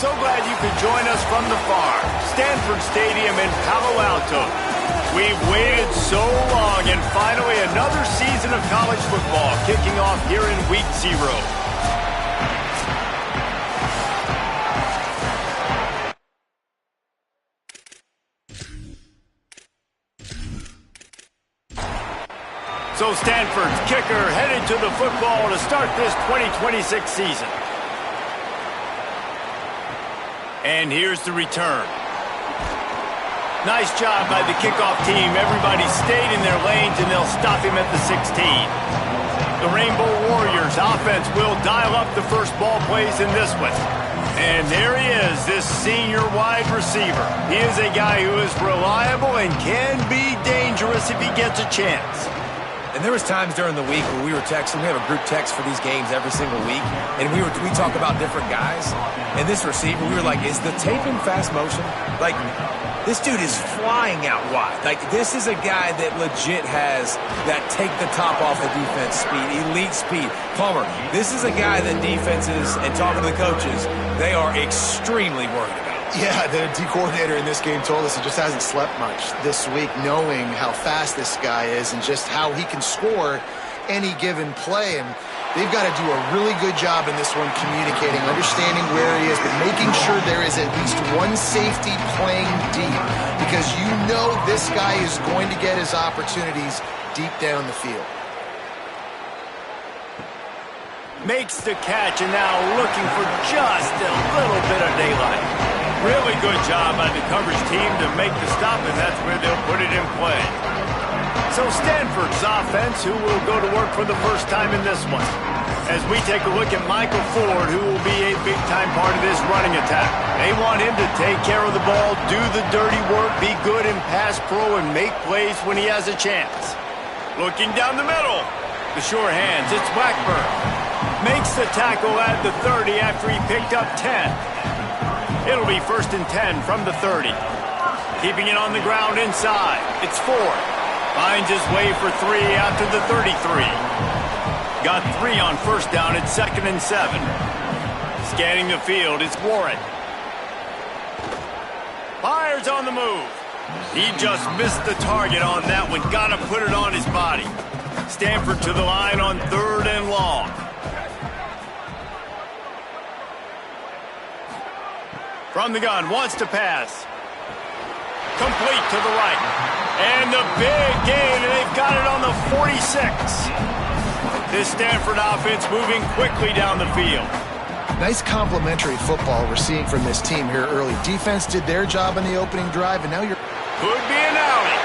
so glad you could join us from the farm, Stanford Stadium in Palo Alto. We've waited so long, and finally another season of college football kicking off here in Week 0. So Stanford's kicker headed to the football to start this 2026 season. And here's the return. Nice job by the kickoff team. Everybody stayed in their lanes, and they'll stop him at the 16. The Rainbow Warriors offense will dial up the first ball plays in this one. And there he is, this senior wide receiver. He is a guy who is reliable and can be dangerous if he gets a chance. And there was times during the week where we were texting. We have a group text for these games every single week, and we talk about different guys. And this receiver, we were like, is the tape in fast motion? Like, this dude is flying out wide. Like, this is a guy that legit has that take the top off the defense speed, elite speed. Palmer, this is a guy that defenses, and talking to the coaches, they are extremely worried about. Yeah, the D coordinator in this game told us he just hasn't slept much this week, knowing how fast this guy is and just how he can score any given play. And they've got to do a really good job in this one communicating, understanding where he is, but making sure there is at least one safety playing deep, because you know this guy is going to get his opportunities deep down the field. Makes the catch, and now looking for just a little bit of daylight. Really good job by the coverage team to make the stop, and that's where they'll put it in play. So Stanford's offense, who will go to work for the first time in this one, as we take a look at Michael Ford, who will be a big-time part of this running attack. They want him to take care of the ball, do the dirty work, be good in pass pro, and make plays when he has a chance. Looking down the middle. The sure hands, it's Blackburn. Makes the tackle at the 30 after he picked up 10. It'll be 1st and 10 from the 30. Keeping it on the ground inside. It's Ford. Finds his way for 3 after the 33. Got 3 on 1st down. It's 2nd and 7. Scanning the field, it's Warren. Fires on the move. He just missed the target on that one. Got to put it on his body. Stanford to the line on 3rd and long. From the gun, wants to pass. Complete to the right. And the big gain, and they've got it on the 46. This Stanford offense moving quickly down the field. Nice complementary football we're seeing from this team here early. Defense did their job in the opening drive, and now you're... Could be an outing.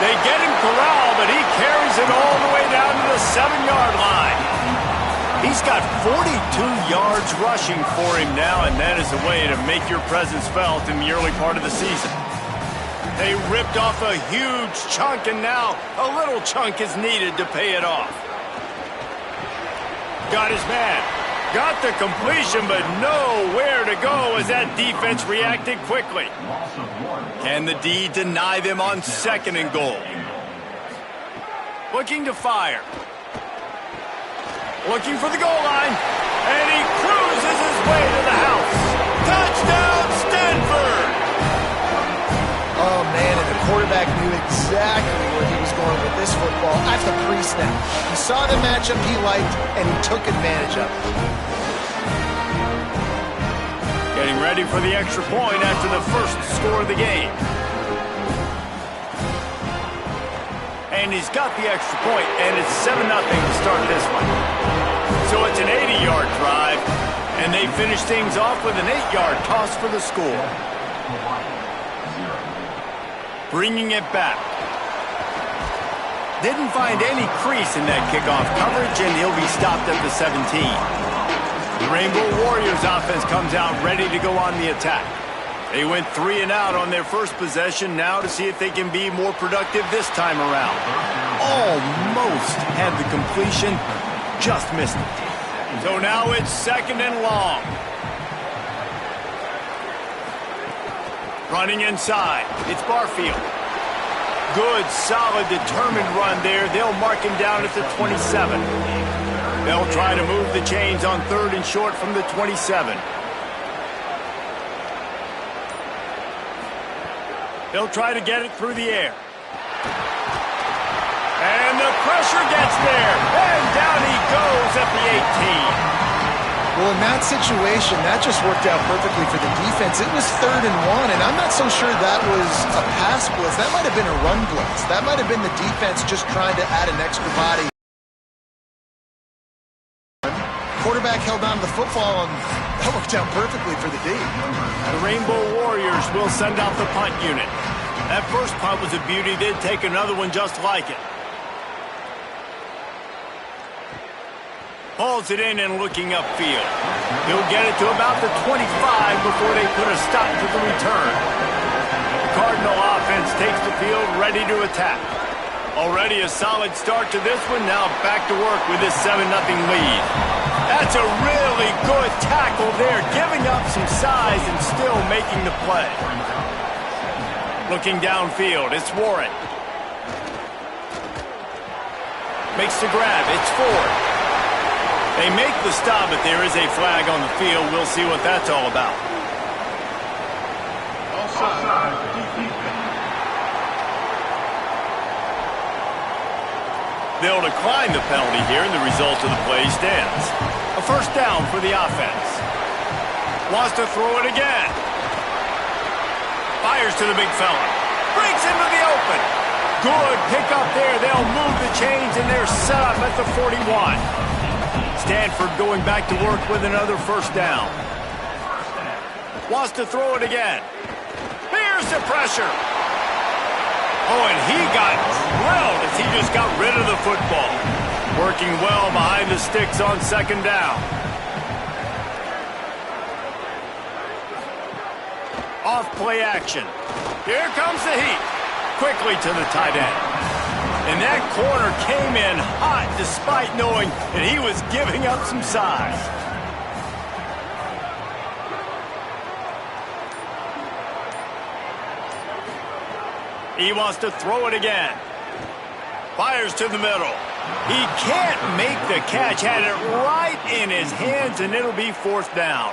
They get him corralled, but he carries it all the way down to the 7-yard line. He's got 42 yards rushing for him now, and that is a way to make your presence felt in the early part of the season. They ripped off a huge chunk, and now a little chunk is needed to pay it off. Got his man. Got the completion, but nowhere to go as that defense reacted quickly. Can the D deny them on 2nd and goal? Looking to fire. Looking for the goal line, and he cruises his way to the house. Touchdown, Stanford! Oh, man, and the quarterback knew exactly where he was going with this football at the pre-snap. He saw the matchup he liked, and he took advantage of it. Getting ready for the extra point after the first score of the game. And he's got the extra point, and it's 7-0 to start this one. So it's an 80-yard drive, and they finish things off with an 8-yard toss for the score. Bringing it back. Didn't find any crease in that kickoff coverage, and he'll be stopped at the 17. The Rainbow Warriors offense comes out ready to go on the attack. They went 3 and out on their first possession, now to see if they can be more productive this time around. Almost had the completion, just missed it. So now it's 2nd and long. Running inside, it's Barfield. Good, solid, determined run there. They'll mark him down at the 27. They'll try to move the chains on 3rd and short from the 27. They'll try to get it through the air. And the pressure gets there. And down he goes at the 18. Well, in that situation, that just worked out perfectly for the defense. It was 3rd and 1, and I'm not so sure that was a pass blitz. That might have been a run blitz. That might have been the defense just trying to add an extra body. Quarterback held on to the football, and that worked out perfectly for the D. The Rainbow Warriors will send out the punt unit. That first punt was a beauty. They'd take another one just like it. Hauls it in and looking upfield. He'll get it to about the 25 before they put a stop to the return. The Cardinal offense takes the field ready to attack. Already a solid start to this one. Now back to work with this 7-0 lead. That's a really good tackle there, giving up some size and still making the play. Looking downfield, it's Warren. Makes the grab, it's Ford. They make the stop, but there is a flag on the field. We'll see what that's all about. They'll decline the penalty here, and the result of the play stands. A first down for the offense. Wants to throw it again. Fires to the big fella. Breaks into the open. Good pickup there. They'll move the chains, and they're set up at the 41. Stanford going back to work with another first down. Wants to throw it again. Here's the pressure. Oh, and he got drilled as he just got rid of the football. Working well behind the sticks on 2nd down. Off play action. Here comes the heat. Quickly to the tight end. And that corner came in hot despite knowing that he was giving up some size. He wants to throw it again. Fires to the middle. He can't make the catch. Had it right in his hands, and it'll be 4th down.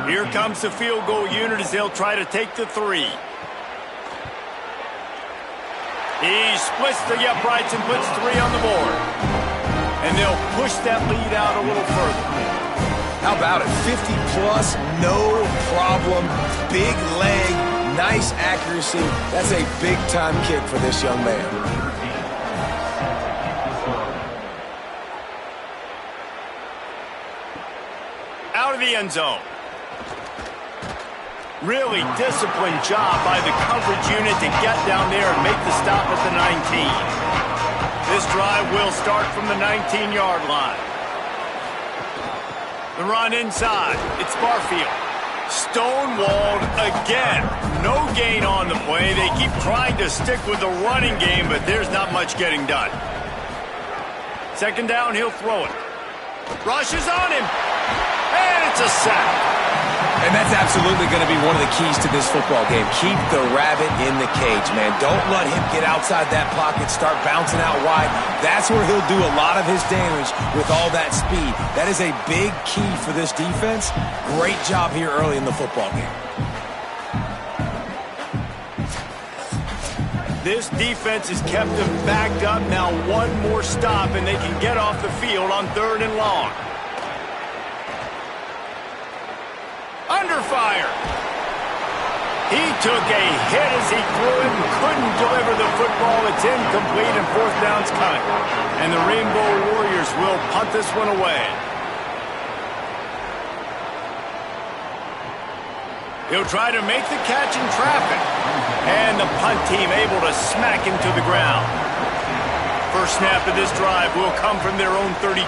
Here comes the field goal unit as they'll try to take the 3. He splits the uprights and puts 3 on the board. And they'll push that lead out a little further. How about it? 50-plus, no problem. Big leg, nice accuracy. That's a big-time kick for this young man. Out of the end zone. Really disciplined job by the coverage unit to get down there and make the stop at the 19. This drive will start from the 19-yard line. The run inside. It's Barfield. Stonewalled again. No gain on the play. They keep trying to stick with the running game, but there's not much getting done. 2nd down, he'll throw it. Rushes on him. And it's a sack. And that's absolutely going to be one of the keys to this football game. Keep the rabbit in the cage, man. Don't let him get outside that pocket, start bouncing out wide. That's where he'll do a lot of his damage with all that speed. That is a big key for this defense. Great job here early in the football game. This defense has kept them backed up. Now one more stop, and they can get off the field on 3rd and long. Under fire. He took a hit as he threw it and couldn't deliver the football. It's incomplete and 4th down's coming. And the Rainbow Warriors will punt this one away. He'll try to make the catch in traffic. And the punt team able to smack him to the ground. First snap of this drive will come from their own 32.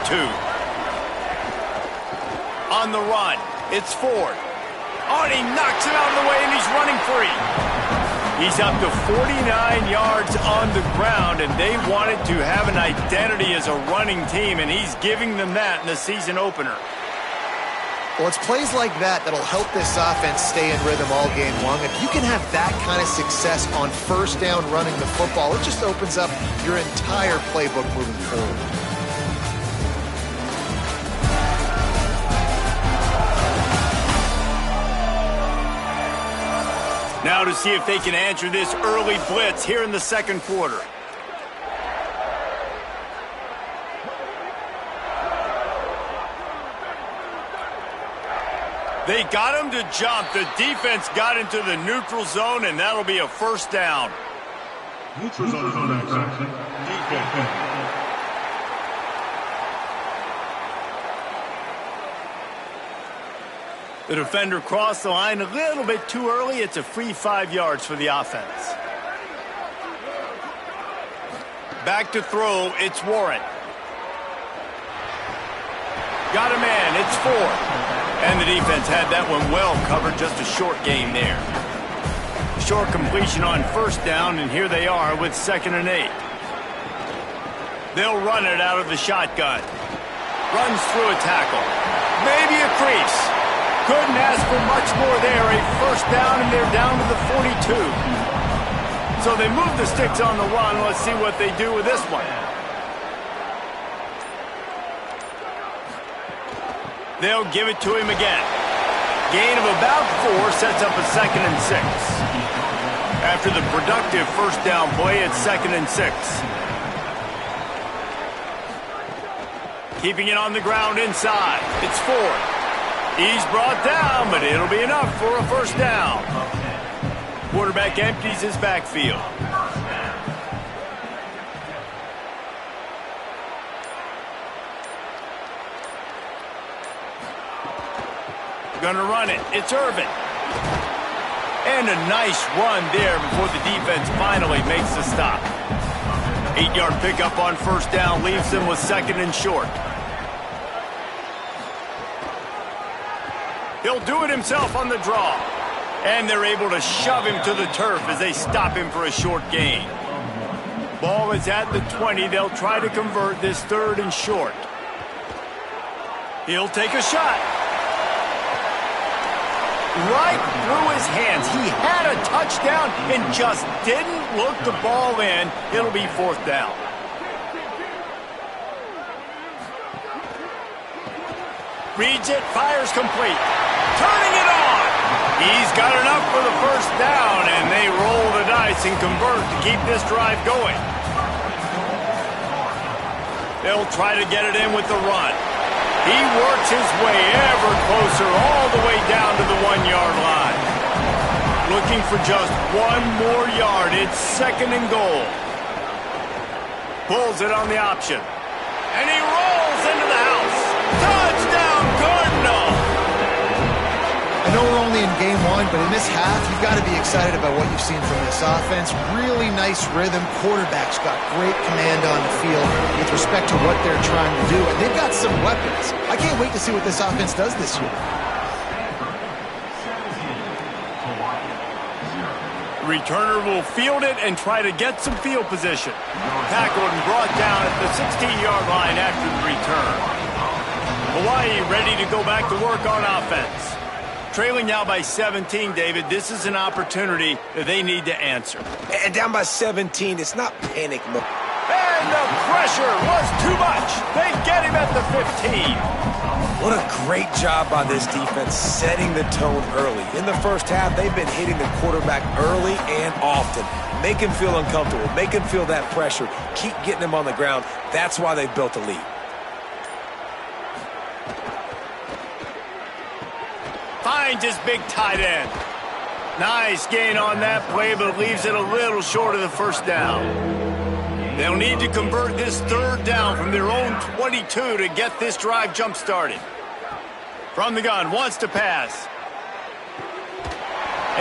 On the run, it's Ford. Oh, and he knocks it out of the way, and he's running free. He's up to 49 yards on the ground, and they wanted to have an identity as a running team, and he's giving them that in the season opener. Well, it's plays like that that'll help this offense stay in rhythm all game long. If you can have that kind of success on 1st down running the football, it just opens up your entire playbook moving forward. Now to see if they can answer this early blitz here in the second quarter. They got him to jump. The defense got into the neutral zone, and that'll be a first down. Neutral zone action. Defense. The defender crossed the line a little bit too early. It's a free 5 yards for the offense. Back to throw, it's Warren. Got a man, it's 4. And the defense had that one well covered, just a short gain there. Short completion on first down, and here they are with 2nd and 8. They'll run it out of the shotgun. Runs through a tackle. Maybe a crease. Couldn't ask for much more there. A first down, and they're down to the 42. So they move the sticks on the run. Let's see what they do with this one. They'll give it to him again. Gain of about 4 sets up a 2nd and 6. After the productive first down play, it's 2nd and 6. Keeping it on the ground inside. It's 4. He's brought down, but it'll be enough for a first down. Quarterback empties his backfield. Gonna run it. It's Irvin. And a nice run there before the defense finally makes the stop. 8-yard pickup on first down leaves them with 2nd and short. He'll do it himself on the draw. And they're able to shove him to the turf as they stop him for a short gain. Ball is at the 20. They'll try to convert this 3rd and short. He'll take a shot. Right through his hands. He had a touchdown and just didn't look the ball in. It'll be 4th down. Reads it, fires complete. Turning it on. He's got enough for the first down, and they roll the dice and convert to keep this drive going. They'll try to get it in with the run. He works his way ever closer all the way down to the 1-yard line. Looking for just 1 more yard. It's 2nd and goal. Pulls it on the option. And he rolls into the house. Touchdown, Cardinal! I know we're only in game 1, but in this half, you've got to be excited about what you've seen from this offense. Really nice rhythm. Quarterback's got great command on the field with respect to what they're trying to do. And they've got some weapons. I can't wait to see what this offense does this year. Returner will field it and try to get some field position. Tackled and brought down at the 16-yard line after the return. Hawaii ready to go back to work on offense. Trailing now by 17, David. This is an opportunity that they need to answer. And down by 17, it's not panic mode. And the pressure was too much. They get him at the 15. What a great job by this defense setting the tone early. In the first half, they've been hitting the quarterback early and often. Make him feel uncomfortable. Make him feel that pressure. Keep getting him on the ground. That's why they've built a lead. Finds his big tight end. Nice gain on that play, but leaves it a little short of the first down. They'll need to convert this 3rd down from their own 22 to get this drive jump-started. From the gun, wants to pass.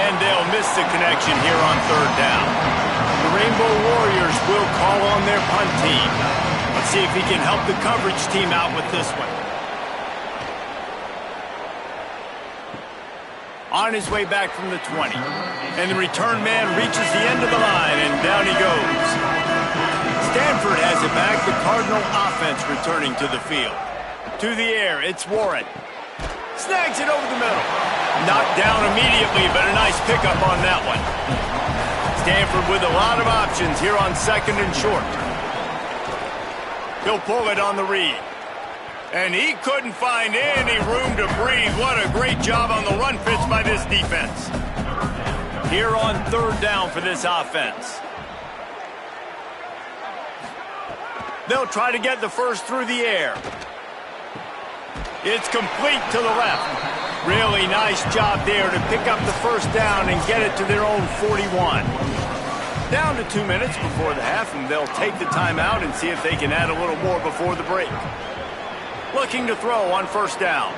And they'll miss the connection here on 3rd down. The Rainbow Warriors will call on their punt team. Let's see if he can help the coverage team out with this one. On his way back from the 20. And the return man reaches the end of the line, and down he goes. Stanford has it back. The Cardinal offense returning to the field. To the air, it's Warren. Snags it over the middle. Knocked down immediately, but a nice pickup on that one. Stanford with a lot of options here on 2nd and short. He'll pull it on the read. And he couldn't find any room to breathe. What a great job on the run fits by this defense. Here on 3rd down for this offense. They'll try to get the first through the air. It's complete to the left. Really nice job there to pick up the first down and get it to their own 41. Down to 2 minutes before the half, and they'll take the timeout and see if they can add a little more before the break. Looking to throw on 1st down.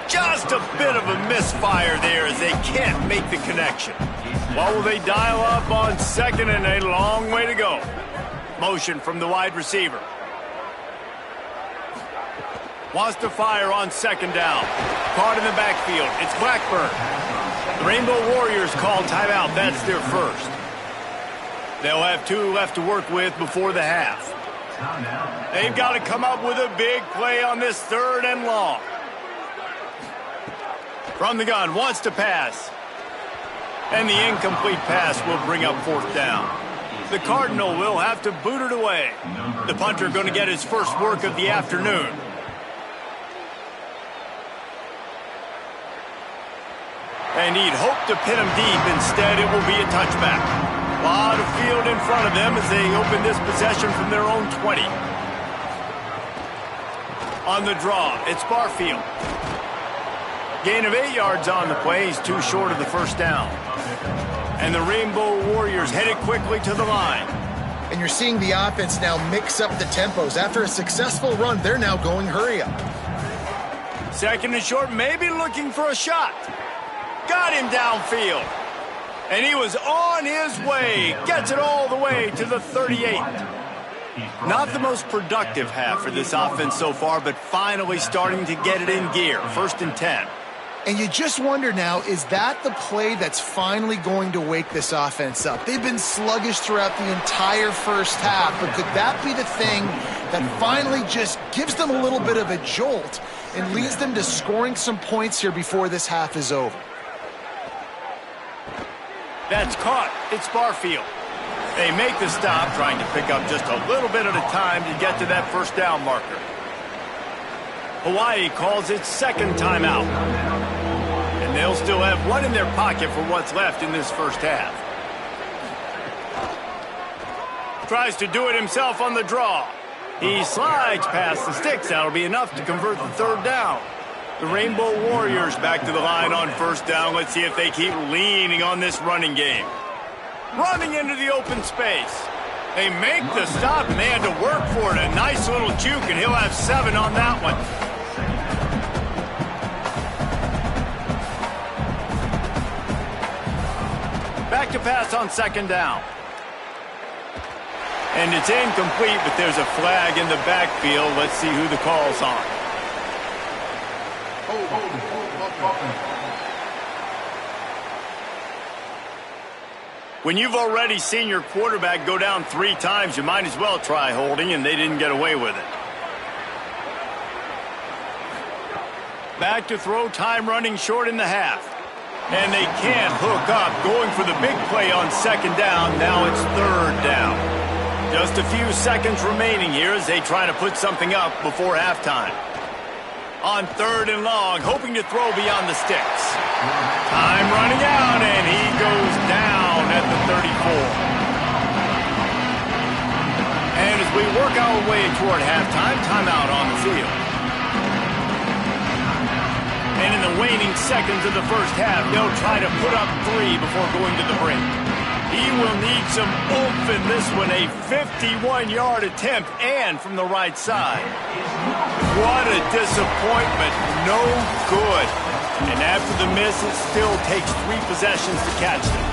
Just a bit of a misfire there as they can't make the connection. What will they dial up on 2nd and a long way to go? Motion from the wide receiver. Wants to fire on 2nd down. Caught in the backfield. It's Blackburn. The Rainbow Warriors call timeout. That's their first. They'll have 2 left to work with before the half. They've got to come up with a big play on this 3rd and long. From the gun, wants to pass. And the incomplete pass will bring up 4th down. The Cardinal will have to boot it away. The punter going to get his first work of the afternoon. And he'd hope to pin him deep. Instead, it will be a touchback. A lot of field in front of them as they open this possession from their own 20. On the draw, it's Barfield. Gain of 8 yards on the play. He's too short of the 1st down. And the Rainbow Warriors headed quickly to the line. And you're seeing the offense now mix up the tempos. After a successful run, they're now going hurry up. 2nd and short, maybe looking for a shot. Got him downfield. And he was on his way. Gets it all the way to the 38. Not the most productive half for this offense so far, but finally starting to get it in gear. 1st and 10. And you just wonder now, is that the play that's finally going to wake this offense up? They've been sluggish throughout the entire first half, but could that be the thing that finally just gives them a little bit of a jolt and leads them to scoring some points here before this half is over? That's caught. It's Barfield. They make the stop, trying to pick up just a little bit at a time to get to that 1st down marker. Hawaii calls its 2nd timeout. And they'll still have 1 in their pocket for what's left in this 1st half. Tries to do it himself on the draw. He slides past the sticks. That'll be enough to convert the 3rd down. The Rainbow Warriors back to the line on 1st down. Let's see if they keep leaning on this running game. Running into the open space. They make the stop, and they had to work for it. A nice little juke, and he'll have 7 on that one. Back to pass on 2nd down. And it's incomplete, but there's a flag in the backfield. Let's see who the call's on. When you've already seen your quarterback go down 3 times, you might as well try holding, and they didn't get away with it. Back to throw, time running short in the half. And they can't hook up, going for the big play on 2nd down. Now it's 3rd down. Just a few seconds remaining here as they try to put something up before halftime. On 3rd and long, hoping to throw beyond the sticks. Time running out, and he goes down at the 34. And as we work our way toward halftime, timeout on the field. And in the waning seconds of the 1st half, they'll try to put up 3 before going to the break. He will need some oomph in this one, a 51-yard attempt, and from the right side. What a disappointment, no good. And after the miss, it still takes 3 possessions to catch them.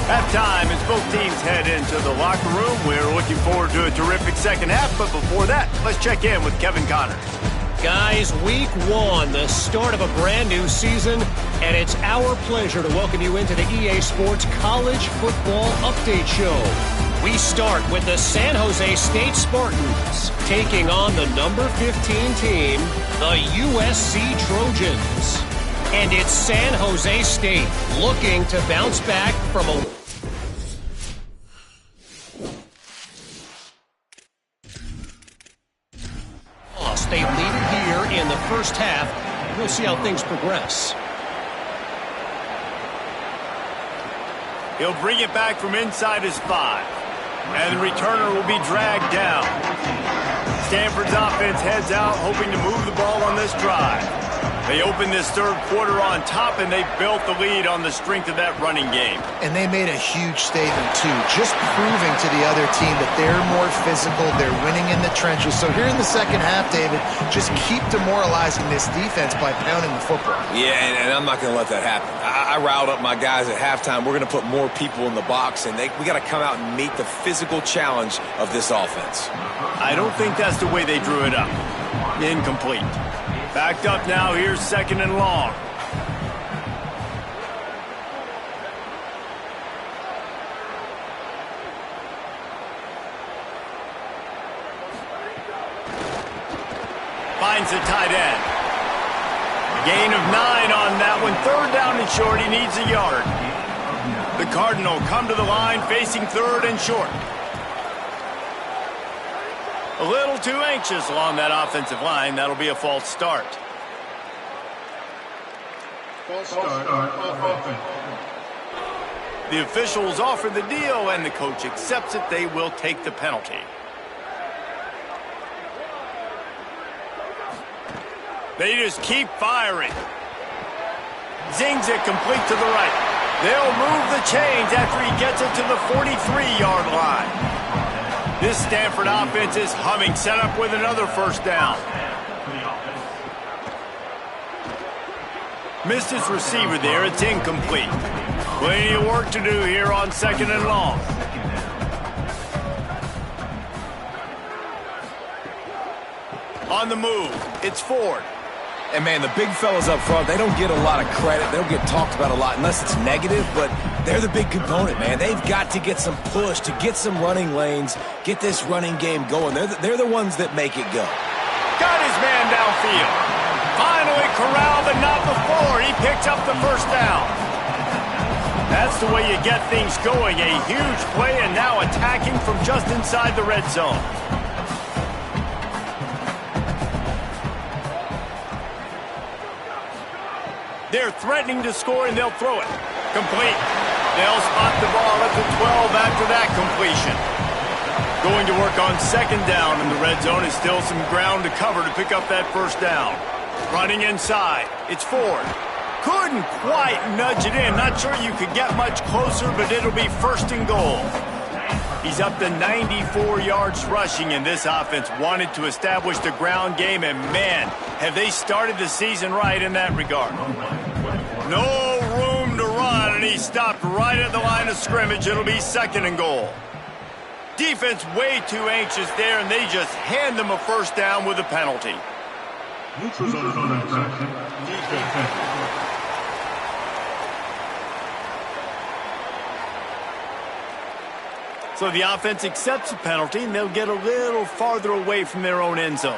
Halftime as both teams head into the locker room. We're looking forward to a terrific 2nd half, but before that, let's check in with Kevin Connors. Guys, week 1, the start of a brand new season, and it's our pleasure to welcome you into the EA Sports College Football Update Show. We start with the San Jose State Spartans taking on the number 15 team, the USC Trojans. And it's San Jose State looking to bounce back from a loss. They lead it here in the 1st half. We'll see how things progress. He'll bring it back from inside his 5. And the returner will be dragged down. Stanford's offense heads out, hoping to move the ball on this drive. They opened this third quarter on top, and they built the lead on the strength of that running game. And they made a huge statement, too, just proving to the other team that they're more physical, they're winning in the trenches. So here in the second half, David, just keep demoralizing this defense by pounding the football. Yeah, and I'm not going to let that happen. I riled up my guys at halftime. We're going to put more people in the box, and we got to come out and meet the physical challenge of this offense. I don't think that's the way they drew it up. Incomplete. Backed up now, here's 2nd and long. Finds the tight end. Gain of 9 on that one. 3rd down and short, he needs a yard. The Cardinal come to the line facing 3rd and short. A little too anxious along that offensive line. That'll be a false start. False start. Offense. The officials offer the deal, and the coach accepts it. They will take the penalty. They just keep firing. Zings it complete to the right. They'll move the chains after he gets it to the 43-yard line. This Stanford offense is humming, set up with another 1st down. Missed his receiver there, it's incomplete. Plenty of work to do here on 2nd and long. On the move, it's Ford. And, man, the big fellas up front, they don't get a lot of credit. They don't get talked about a lot unless it's negative, but they're the big component, man. They've got to get some push, to get some running lanes, get this running game going. They're the ones that make it go. Got his man downfield. Finally corralled, but not before. He picks up the 1st down. That's the way you get things going. A huge play, and now attacking from just inside the red zone. They're threatening to score, and they'll throw it. Complete. They'll spot the ball at the 12 after that completion. Going to work on 2nd down, and the red zone is still some ground to cover to pick up that 1st down. Running inside. It's Ford. Couldn't quite nudge it in. Not sure you could get much closer, but it'll be 1st and goal. He's up to 94 yards rushing, and this offense wanted to establish the ground game, and man, have they started the season right in that regard. No room to run, and he stopped right at the line of scrimmage. It'll be 2nd and goal. Defense way too anxious there, and they just hand them a 1st down with a penalty. Neutral zone action. Defense. So the offense accepts the penalty, and they'll get a little farther away from their own end zone.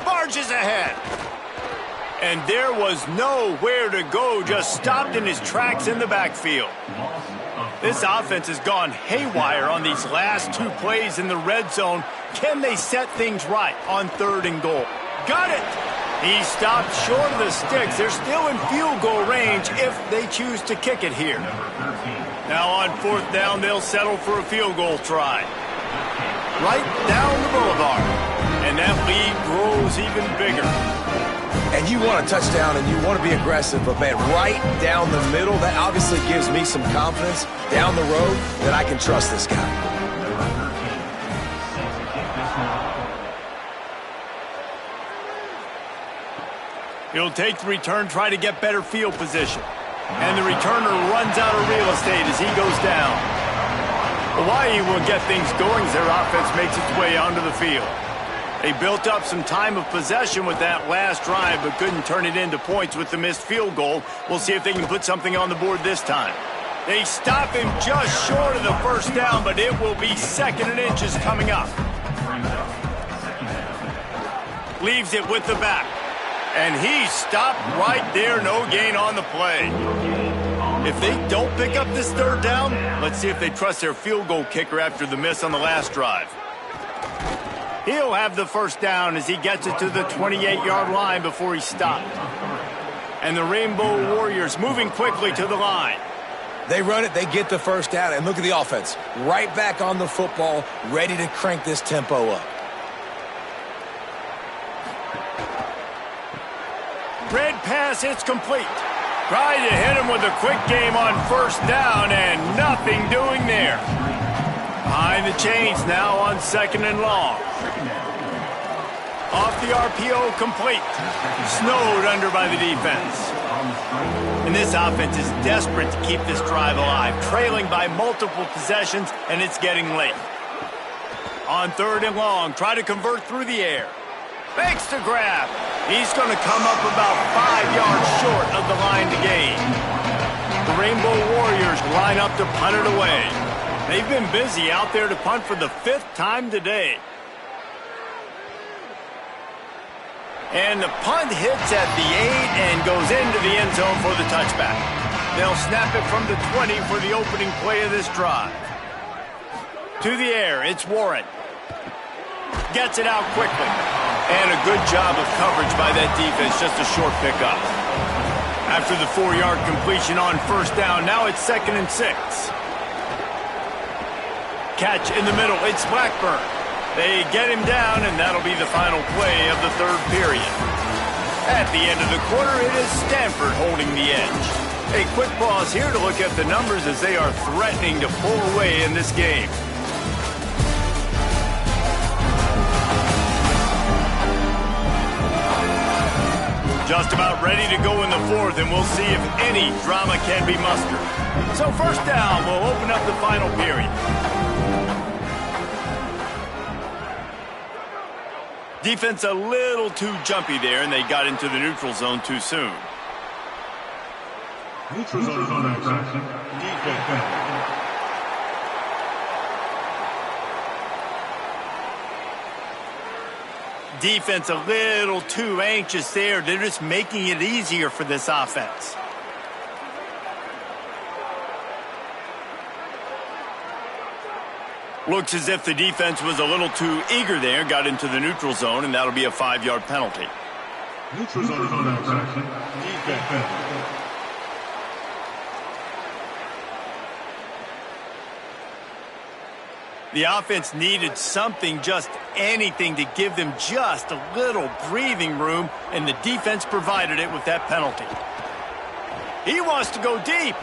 Barges ahead. And there was nowhere to go, just stopped in his tracks in the backfield. This offense has gone haywire on these last 2 plays in the red zone. Can they set things right on 3rd and goal? Got it! He stopped short of the sticks. They're still in field goal range if they choose to kick it here. Now on 4th down, they'll settle for a field goal try. Right down the boulevard. And that lead grows even bigger. And you want a touchdown and you want to be aggressive, but, man, right down the middle, that obviously gives me some confidence down the road that I can trust this guy. He'll take the return, try to get better field position. And the returner runs out of real estate as he goes down. Hawaii will get things going as their offense makes its way onto the field. They built up some time of possession with that last drive, but couldn't turn it into points with the missed field goal. We'll see if they can put something on the board this time. They stop him just short of the 1st down, but it will be 2nd and inches coming up. Leaves it with the back. And he stopped right there, no gain on the play. If they don't pick up this 3rd down, let's see if they trust their field goal kicker after the miss on the last drive. He'll have the first down as he gets it to the 28-yard line before he stopped. And the Rainbow Warriors moving quickly to the line. They run it, they get the first down, and look at the offense. Right back on the football, ready to crank this tempo up. Red pass, it's complete. Tried to hit him with a quick game on first down, and nothing doing there. Behind the chains now on 2nd and long. Off the RPO, complete. Snowed under by the defense. And this offense is desperate to keep this drive alive, trailing by multiple possessions, and it's getting late. On 3rd and long, try to convert through the air. Makes the grab. He's going to come up about 5 yards short of the line to gain. The Rainbow Warriors line up to punt it away. They've been busy out there to punt for the 5th time today. And the punt hits at the 8 and goes into the end zone for the touchback. They'll snap it from the 20 for the opening play of this drive. To the air, it's Warren. Gets it out quickly. And a good job of coverage by that defense, just a short pickup. After the 4-yard completion on first down, now it's 2nd and 6. Catch in the middle, it's Blackburn. They get him down, and that'll be the final play of the 3rd period. At the end of the quarter, it is Stanford holding the edge. A quick pause here to look at the numbers as they are threatening to pull away in this game. Just about ready to go in the 4th, and we'll see if any drama can be mustered. So first down will open up the final period. Defense a little too jumpy there, and they got into the neutral zone too soon. Neutral zone action. Defense. Defense a little too anxious there. They're just making it easier for this offense. Looks as if the defense was a little too eager there, got into the neutral zone, and that'll be a 5-yard penalty. Neutral zone action. Defense. The offense needed something, just anything, to give them just a little breathing room, and the defense provided it with that penalty. He wants to go deep.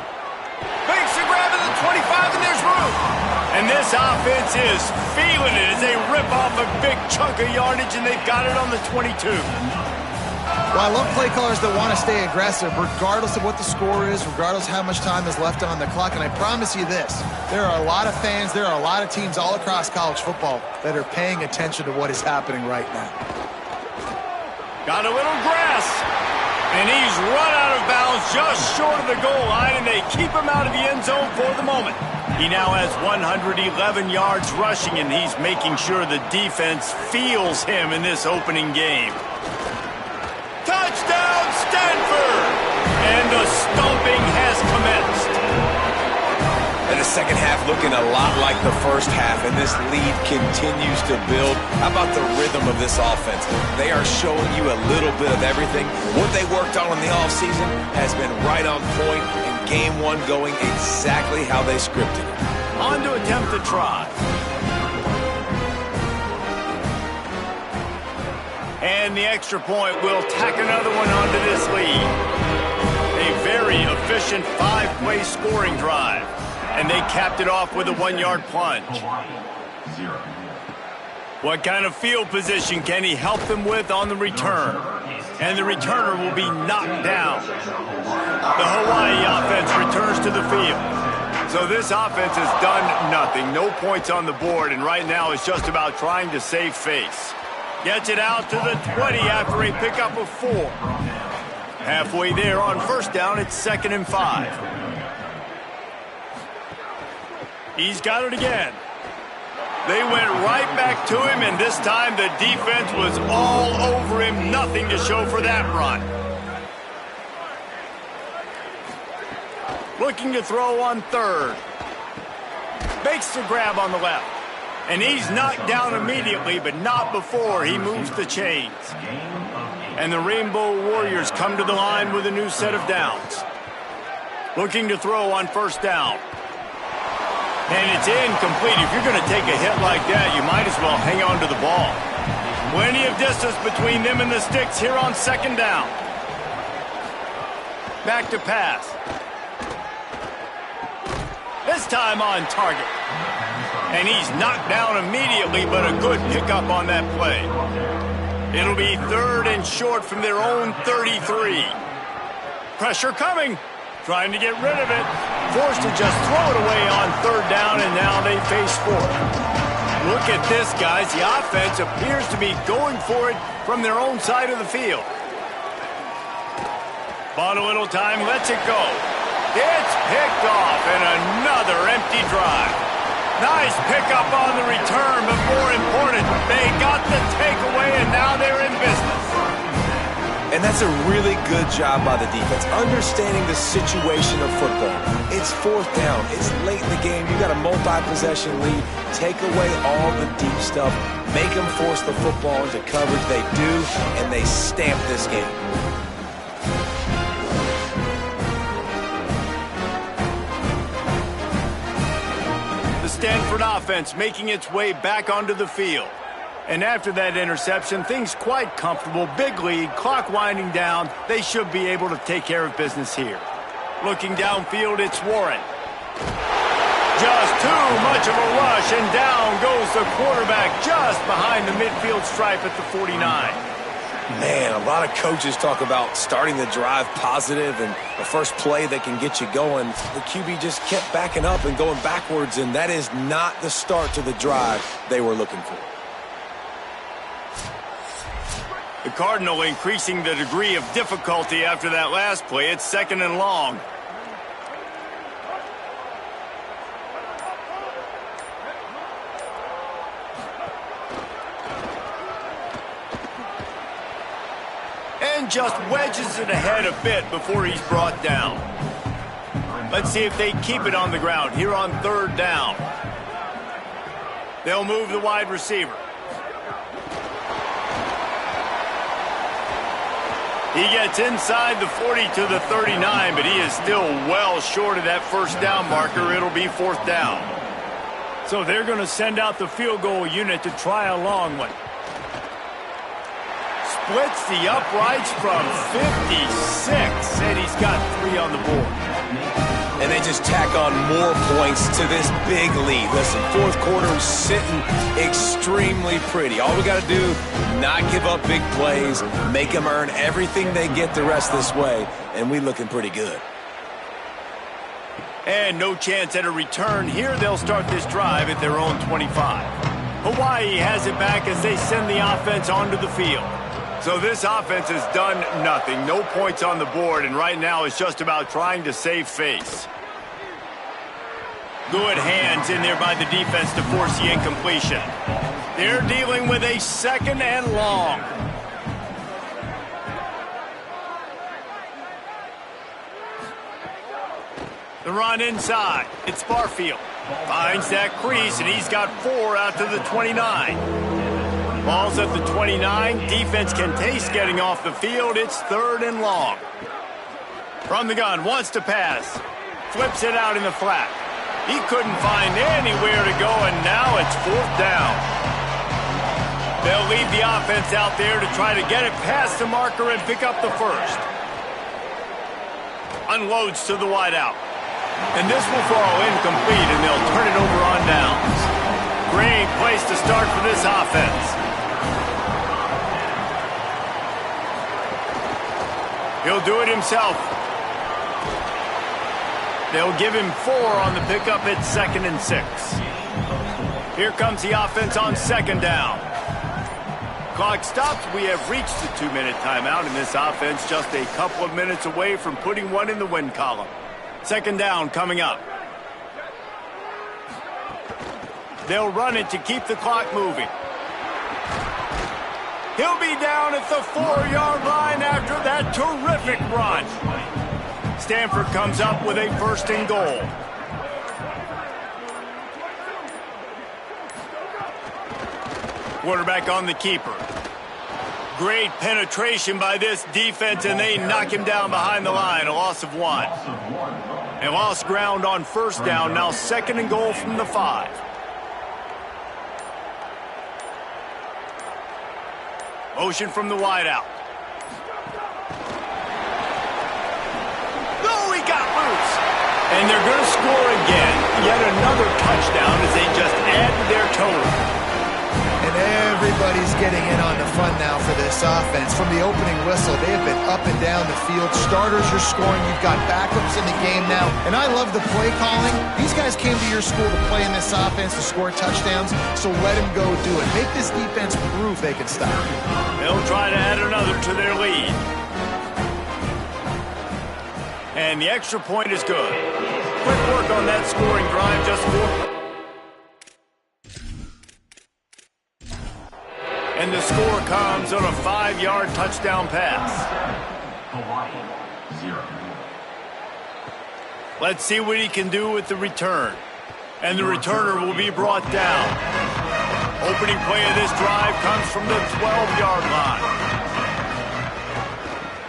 Makes the grab at the 25, and there's room. And this offense is feeling it as they rip off a big chunk of yardage, and they've got it on the 22. Well, I love play callers that want to stay aggressive, regardless of what the score is, regardless of how much time is left on the clock. And I promise you this, there are a lot of fans, there are a lot of teams all across college football that are paying attention to what is happening right now. Got a little grass, and he's run out of bounds just short of the goal line, and they keep him out of the end zone for the moment. He now has 111 yards rushing, and he's making sure the defense feels him in this opening game. Touchdown, Stanford! And the stomping has commenced. And the second half looking a lot like the first half, and this lead continues to build. How about the rhythm of this offense? They are showing you a little bit of everything. What they worked on in the offseason has been right on point, and game one going exactly how they scripted it. On to attempt the try. And the extra point will tack another one onto this lead. A very efficient 5-play scoring drive. And they capped it off with a 1-yard plunge. What kind of field position can he help them with on the return? And the returner will be knocked down. The Hawaii offense returns to the field. So this offense has done nothing. No points on the board, and right now it's just about trying to save face. Gets it out to the 20 after a pickup of 4. Halfway there on first down, it's 2nd and 5. He's got it again. They went right back to him, and this time the defense was all over him. Nothing to show for that run. Looking to throw on 3rd. Makes the grab on the left. And he's knocked down immediately, but not before he moves the chains. And the Rainbow Warriors come to the line with a new set of downs. Looking to throw on first down. And it's incomplete. If you're going to take a hit like that, you might as well hang on to the ball. Plenty of distance between them and the sticks here on second down. Back to pass. This time on target. And he's knocked down immediately, but a good pickup on that play. It'll be 3rd and short from their own 33. Pressure coming. Trying to get rid of it. Forced to just throw it away on 3rd down, and now they face 4th. Look at this, guys. The offense appears to be going for it from their own side of the field. Bought a little time, lets it go. It's picked off, and another empty drive. Nice pickup on the return, but more important, they got the takeaway, and now they're in business. And that's a really good job by the defense, understanding the situation of football. It's 4th down. It's late in the game. You got a multi-possession lead. Take away all the deep stuff. Make them force the football into coverage. They do, and they stamp this game. The Stanford offense making its way back onto the field. And after that interception, things quite comfortable. Big lead, clock winding down. They should be able to take care of business here. Looking downfield, it's Warren. Just too much of a rush, and down goes the quarterback just behind the midfield stripe at the 49. Man, a lot of coaches talk about starting the drive positive and the first play that can get you going. The QB just kept backing up and going backwards, and that is not the start to the drive they were looking for. The Cardinal increasing the degree of difficulty after that last play. It's 2nd and long. And just wedges it ahead a bit before he's brought down. Let's see if they keep it on the ground here on 3rd down. They'll move the wide receiver. He gets inside the 40 to the 39, but he is still well short of that first down marker. It'll be 4th down. So they're going to send out the field goal unit to try a long one. Splits the uprights from 56, and he's got 3 on the board. And they just tack on more points to this big lead. Listen, 4th quarter sitting extremely pretty. All we got to do, not give up big plays, make them earn everything they get the rest this way, and we looking pretty good. And no chance at a return here. They'll start this drive at their own 25. Hawaii has it back as they send the offense onto the field. So this offense has done nothing. No points on the board, and right now it's just about trying to save face. Good hands in there by the defense to force the incompletion. They're dealing with a 2nd and long. The run inside. It's Barfield. Finds that crease, and he's got 4 out to the 29. Ball's at the 29. Defense can taste getting off the field. It's 3rd and long. From the gun, wants to pass. Flips it out in the flat. He couldn't find anywhere to go, and now it's 4th down. They'll leave the offense out there to try to get it past the marker and pick up the first. Unloads to the wideout. And this will fall incomplete, and they'll turn it over on downs. Great place to start for this offense. He'll do it himself. They'll give him 4 on the pickup at 2nd and 6. Here comes the offense on 2nd down. Clock stops. We have reached the 2-minute timeout, and this offense just a couple of minutes away from putting one in the win column. 2nd down coming up. They'll run it to keep the clock moving. He'll be down at the 4-yard line after that terrific run. Stanford comes up with a 1st and goal. Quarterback on the keeper. Great penetration by this defense, and they knock him down behind the line. A loss of 1. They lost ground on first down. Now 2nd and goal from the 5. Motion from the wideout. Oh, he got loose. And they're going to score again. Yet another touchdown as they just add to their total. And everybody's getting in on the fun now for this offense. From the opening whistle, they have been up and down the field. Starters are scoring. You've got backups in the game now. And I love the play calling. These guys came to your school to play in this offense to score touchdowns, so let them go do it. Make this defense prove they can stop. They'll try to add another to their lead. And the extra point is good. Quick work on that scoring drive, just 4. And the score comes on a 5-yard touchdown pass. Hawaii, 0. Let's see what he can do with the return. And the returner will be brought down. Opening play of this drive comes from the 12-yard line.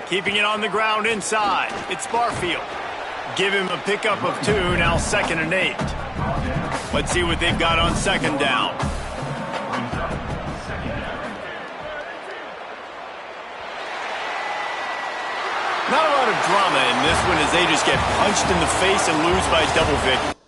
Keeping it on the ground inside. It's Barfield. Give him a pickup of 2, now 2nd and 8. Let's see what they've got on 2nd down. Not a lot of drama in this one as they just get punched in the face and lose by double victory.